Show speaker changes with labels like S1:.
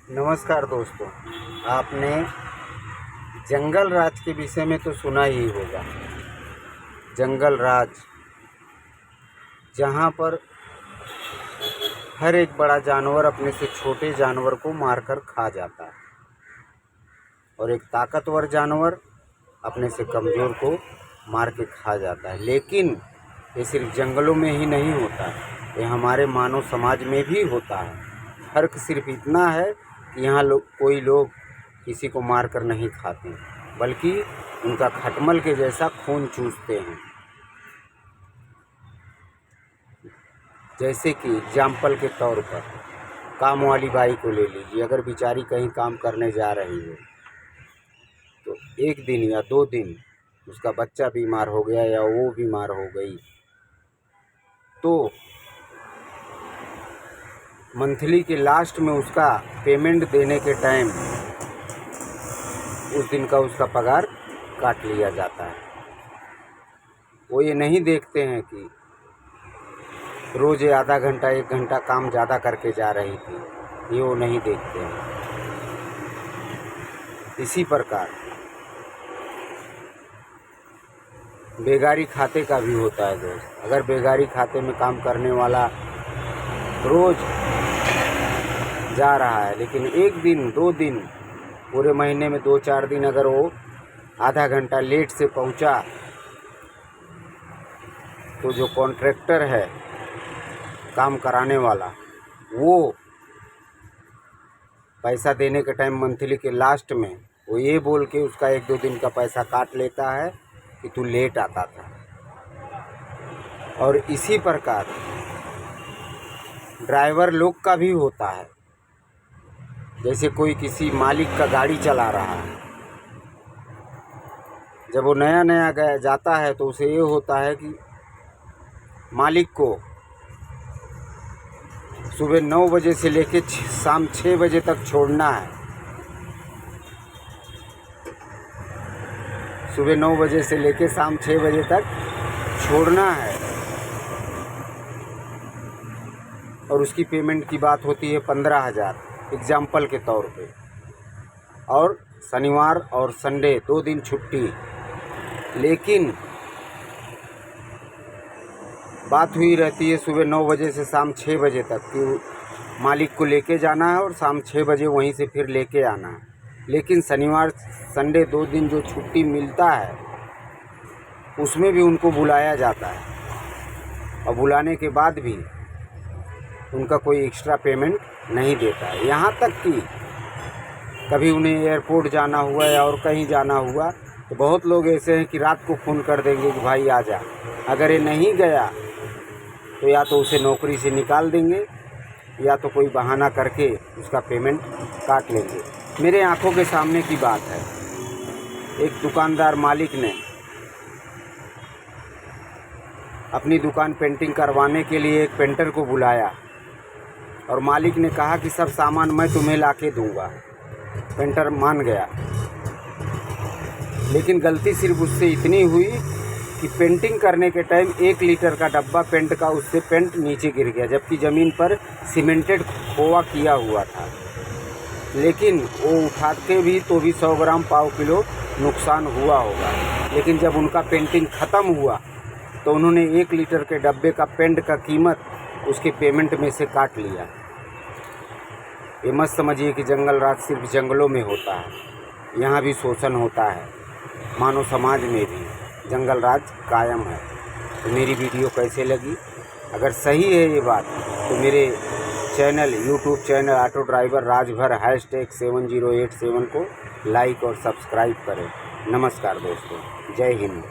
S1: नमस्कार दोस्तों। आपने जंगल राज के विषय में तो सुना ही होगा। जंगल राज, जहाँ पर हर एक बड़ा जानवर अपने से छोटे जानवर को मारकर खा जाता है और एक ताकतवर जानवर अपने से कमज़ोर को मार के खा जाता है। लेकिन ये सिर्फ जंगलों में ही नहीं होता, ये हमारे मानव समाज में भी होता है। फर्क सिर्फ इतना है कि यहाँ कोई लोग किसी को मार कर नहीं खाते, बल्कि उनका खटमल के जैसा खून चूसते हैं। जैसे कि एग्जाम्पल के तौर पर काम वाली बाई को ले लीजिए। अगर बेचारी कहीं काम करने जा रही है तो एक दिन या 2 दिन उसका बच्चा बीमार हो गया या वो बीमार हो गई, तो मंथली के लास्ट में उसका पेमेंट देने के टाइम उस दिन का उसका पगार काट लिया जाता है। वो ये नहीं देखते हैं कि रोज़ आधा घंटा 1 घंटा काम ज़्यादा करके जा रही थी, ये वो नहीं देखते हैं। इसी प्रकार बेगारी खाते का भी होता है दोस्त। अगर बेगारी खाते में काम करने वाला रोज़ जा रहा है, लेकिन 1 दिन 2 दिन पूरे महीने में 2-4 दिन अगर वो आधा घंटा लेट से पहुंचा, तो जो कॉन्ट्रैक्टर है काम कराने वाला, वो पैसा देने के टाइम मंथली के लास्ट में वो ये बोल के उसका 1-2 दिन का पैसा काट लेता है कि तू लेट आता था। और इसी प्रकार ड्राइवर लोग का भी होता है। जैसे कोई किसी मालिक का गाड़ी चला रहा है, जब वो नया नया जाता है तो उसे ये होता है कि मालिक को सुबह 9 बजे से लेके शाम 6 बजे तक छोड़ना है। सुबह 9 बजे से लेके शाम 6 बजे तक छोड़ना है और उसकी पेमेंट की बात होती है 15,000 एग्जाम्पल के तौर पे, और शनिवार और संडे 2 दिन छुट्टी। लेकिन बात हुई रहती है सुबह 9 बजे से शाम 6 बजे तक कि मालिक को लेके जाना है और शाम 6 बजे वहीं से फिर लेके आना है। लेकिन शनिवार संडे 2 दिन जो छुट्टी मिलता है, उसमें भी उनको बुलाया जाता है और बुलाने के बाद भी उनका कोई एक्स्ट्रा पेमेंट नहीं देता है। यहाँ तक कि कभी उन्हें एयरपोर्ट जाना हुआ या और कहीं जाना हुआ तो बहुत लोग ऐसे हैं कि रात को फ़ोन कर देंगे कि भाई आ जा। अगर ये नहीं गया तो या तो उसे नौकरी से निकाल देंगे या तो कोई बहाना करके उसका पेमेंट काट लेंगे। मेरे आंखों के सामने की बात है। एक दुकानदार मालिक ने अपनी दुकान पेंटिंग करवाने के लिए एक पेंटर को बुलाया और मालिक ने कहा कि सब सामान मैं तुम्हें लाके दूंगा। पेंटर मान गया, लेकिन गलती सिर्फ उससे इतनी हुई कि पेंटिंग करने के टाइम 1 लीटर का डब्बा पेंट का उससे पेंट नीचे गिर गया, जबकि ज़मीन पर सीमेंटेड खोआ किया हुआ था। लेकिन वो उठाते भी तो भी 100 ग्राम पाव किलो नुकसान हुआ होगा। लेकिन जब उनका पेंटिंग ख़त्म हुआ तो उन्होंने 1 लीटर के डब्बे का पेंट का कीमत उसके पेमेंट में से काट लिया। ये मत समझिए कि जंगल राज सिर्फ जंगलों में होता है, यहाँ भी शोषण होता है। मानव समाज में भी जंगल राज कायम है। तो मेरी वीडियो कैसे लगी? अगर सही है ये बात तो मेरे channel YouTube channel auto driver Rajbhar #7087 को लाइक और सब्सक्राइब करें। नमस्कार दोस्तों, जय हिंद।